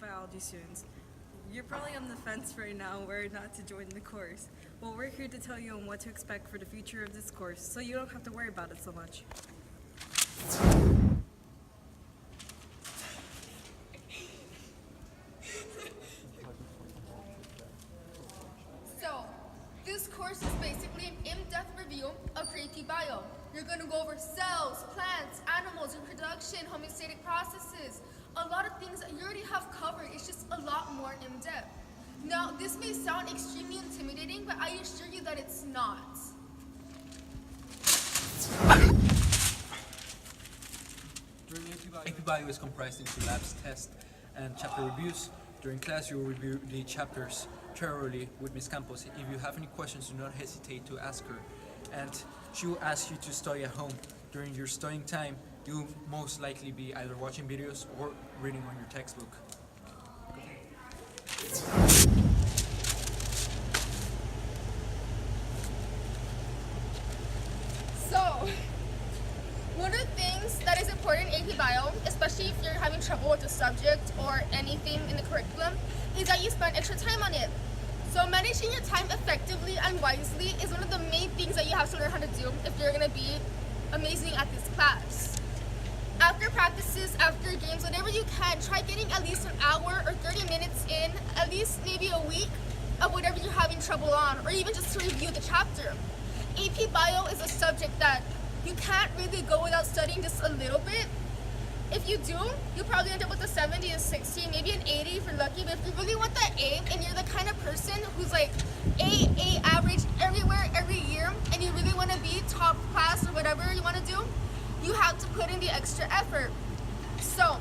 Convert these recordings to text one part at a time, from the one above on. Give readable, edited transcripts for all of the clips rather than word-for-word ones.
biology students. You're probably on the fence right now where not to join the course. Well, we're here to tell you on what to expect for the future of this course, so you don't have to worry about it so much. So, this course is basically an in-depth review of AP Bio. You're going to go over cells, plants, animals, reproduction, homeostatic processes, a lot of things that you already have covered. It's just a lot more in-depth. Now, this may sound extremely intimidating, but I assure you that it's not. AP Bio is comprised into labs, tests, and chapter reviews. During class, you will review the chapters thoroughly with Ms. Campos. If you have any questions, do not hesitate to ask her. And she will ask you to study at home. During your studying time, you'll most likely be either watching videos or reading on your textbook. So, one of the things that is important in AP Bio, especially if you're having trouble with the subject or anything in the curriculum, is that you spend extra time on it. So managing your time effectively and wisely is one of the main things that you have to learn how to do if you're going to be amazing at this class. After practices, after games, whatever you can, try getting at least an hour or 30 minutes in, at least maybe a week, of whatever you're having trouble on, or even just to review the chapter. AP Bio is a subject that you can't really go without studying just a little bit. If you do, you'll probably end up with a 70, a 60, maybe an 80 if you're lucky, but if you really want that A, and you're the kind of person who's like A average everywhere, every year, and you really want to be top class or whatever you want to do, you have to put in the extra effort. So,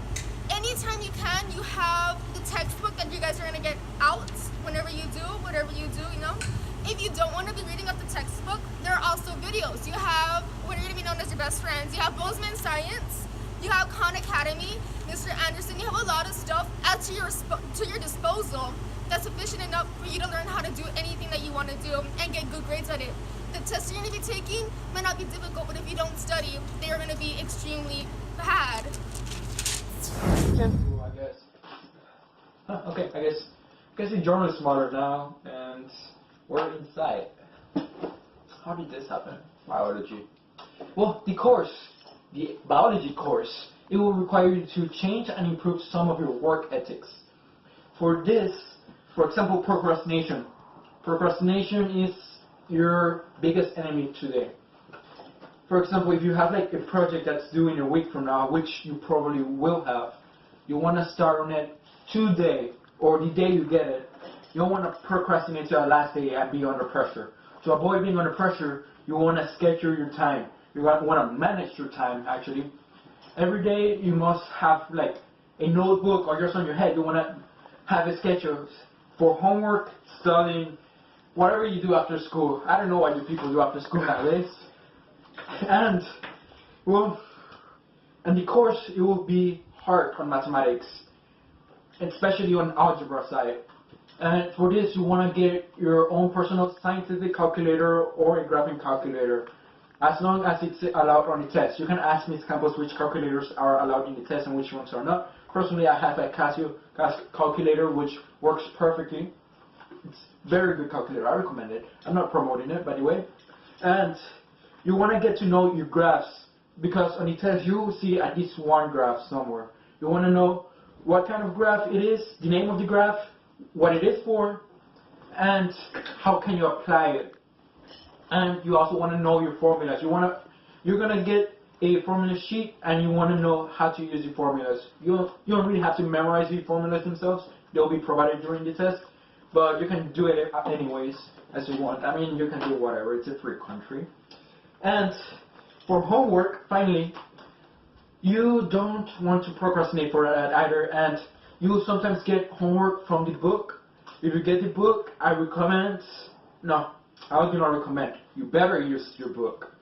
anytime you can, you have the textbook that you guys are going to get out whenever you do, whatever you do, you know. If you don't want to be reading up the textbook, there are also videos. You have what are going to be known as your best friends. You have Bozeman Science, you have Khan Academy, Mr. Anderson. You have a lot of stuff at to your disposal that's sufficient enough for you to learn how to do anything that you want to do and get good grades at it. The tests you're going to be taking might not be difficult, but if you don't study, they're going to be extremely bad. I guess. Okay, I guess the journal is smaller now, and we're inside. How did this happen? Biology. Well, the biology course, it will require you to change and improve some of your work ethics. For this, for example, procrastination. Procrastination is your biggest enemy today. For example, if you have like a project that's due in a week from now, which you probably will have, you want to start on it today or the day you get it. You don't want to procrastinate to the last day and be under pressure. To avoid being under pressure, you want to schedule your time. You want to manage your time actually. Every day you must have like a notebook or just on your head. You want to have a schedule for homework, studying, whatever you do after school. I don't know what you people do after school nowadays. And well, and the course it will be hard on mathematics, especially on algebra side. And for this, you want to get your own personal scientific calculator or a graphing calculator, as long as it's allowed on the test. You can ask Ms. Campos which calculators are allowed in the test and which ones are not. Personally, I have a Casio calculator which works perfectly. It's very good calculator. I recommend it. I'm not promoting it, by the way. And you want to get to know your graphs, because on the test you will see at least one graph somewhere. You want to know what kind of graph it is, the name of the graph, what it is for, and how can you apply it. And you also want to know your formulas. You're gonna get a formula sheet, and you want to know how to use the formulas. You don't really have to memorize the formulas themselves. They'll be provided during the test, but you can do it anyways as you want. I mean, you can do whatever. It's a free country. And for homework, finally, you don't want to procrastinate for that either, and you will sometimes get homework from the book. If you get the book, I do not recommend. You better use your book,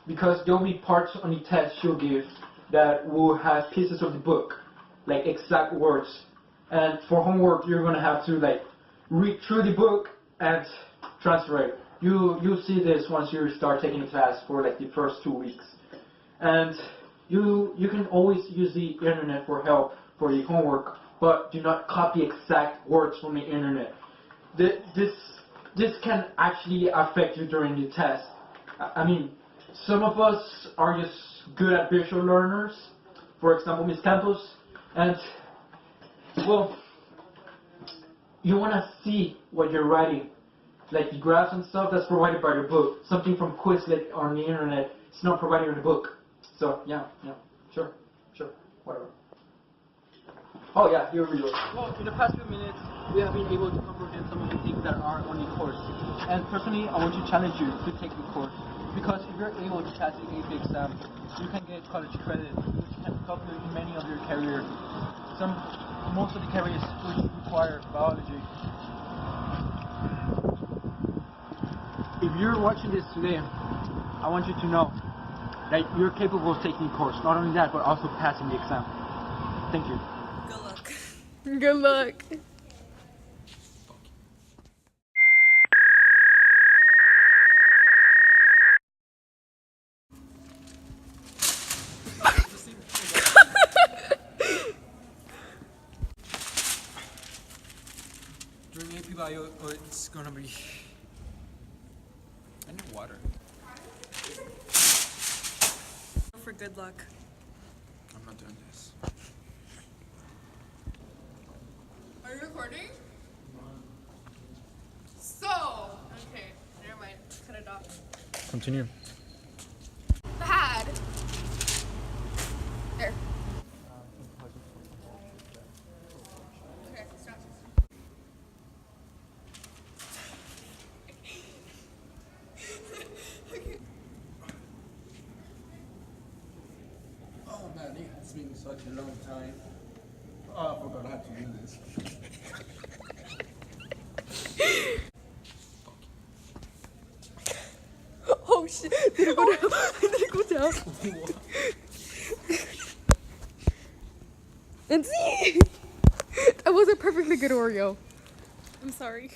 because there will be parts on the test you'll give that will have pieces of the book, like exact words. And for homework, you're going to have to like read through the book and transfer it. You'll see this once you start taking the class for like the first 2 weeks. And you can always use the internet for help for the homework but do not copy exact words from the internet. This can actually affect you during the test. I mean, some of us are just good at visual learners, for example, Miss Campos, and, well, you want to see what you're writing, like the graphs and stuff that's provided by the book. Something from Quizlet on the internet, it's not provided in the book. So, yeah, sure, whatever. Oh yeah, here we go. Well, in the past few minutes, we have been able to comprehend some of the things that are on the course. And personally, I want to challenge you to take the course. Because if you're able to pass the AP exam, you can get college credit, which can help you in many of your careers. Most of the careers which require biology. If you're watching this today, I want you to know that you're capable of taking the course. Not only that, but also passing the exam. Thank you. Good luck. Good luck. During AP Bio, it's gonna be... I need water. For good luck. I'm not doing this. Are you recording? So, okay, never mind. Cut it off. Continue. Bad. There. Okay, stop. Oh man, it's been such a long time. Oh, I forgot how to do this. Oh shit! Did it go down? Did it go down? And see! That was a perfectly good Oreo. I'm sorry.